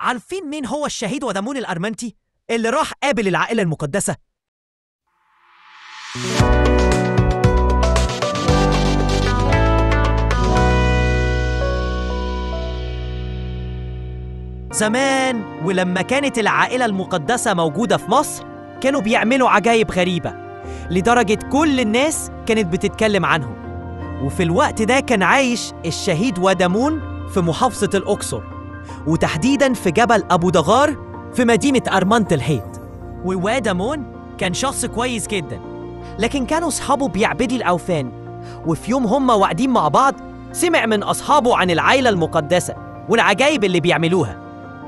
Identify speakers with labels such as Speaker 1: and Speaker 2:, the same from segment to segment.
Speaker 1: عارفين مين هو الشهيد ودمون الأرمنتي اللي راح قابل العائلة المقدسة؟ زمان ولما كانت العائلة المقدسة موجودة في مصر كانوا بيعملوا عجائب غريبة لدرجة كل الناس كانت بتتكلم عنهم. وفي الوقت ده كان عايش الشهيد ودمون في محافظة الأقصر، وتحديداً في جبل أبو دغار في مدينة أرمنت الحيط. وودمون كان شخص كويس جداً، لكن كانوا أصحابه بيعبدوا الأوثان. وفي يوم هم واقعدين مع بعض سمع من أصحابه عن العائلة المقدسة والعجائب اللي بيعملوها،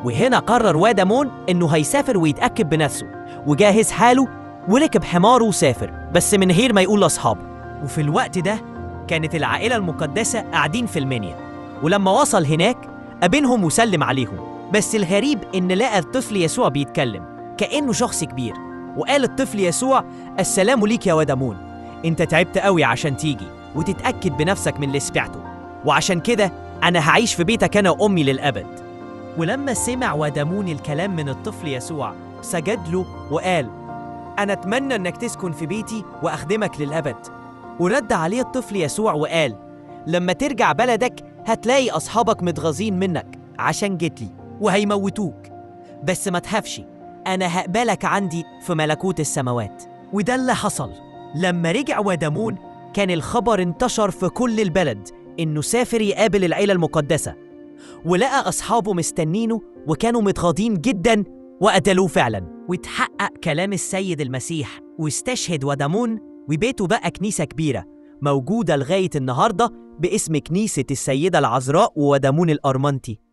Speaker 1: وهنا قرر ودمون إنه هيسافر ويتأكد بنفسه، وجاهز حاله وركب حماره وسافر، بس من غير ما يقول لأصحابه. وفي الوقت ده كانت العائلة المقدسة قاعدين في المنيا، ولما وصل هناك قابلهم وسلم عليهم. بس الغريب إن لقى الطفل يسوع بيتكلم كأنه شخص كبير، وقال الطفل يسوع: السلام ليك يا ودمون، انت تعبت قوي عشان تيجي وتتأكد بنفسك من اللي سمعته، وعشان كده أنا هعيش في بيتك أنا وأمي للأبد. ولما سمع ودمون الكلام من الطفل يسوع سجد له وقال: أنا أتمنى أنك تسكن في بيتي وأخدمك للأبد. ورد عليه الطفل يسوع وقال: لما ترجع بلدك هتلاقي أصحابك متغاظين منك عشان جيت لي وهيموتوك، بس ما تخافش، أنا هقبلك عندي في ملكوت السماوات. وده اللي حصل. لما رجع ودمون كان الخبر انتشر في كل البلد إنه سافر يقابل العيلة المقدسة، ولقى أصحابه مستنينه وكانوا متغاضين جداً وقتلوه فعلاً. واتحقق كلام السيد المسيح واستشهد ودمون، وبيته بقى كنيسة كبيرة موجودة لغاية النهاردة باسم كنيسة السيدة العذراء وودمون الأرمنتي.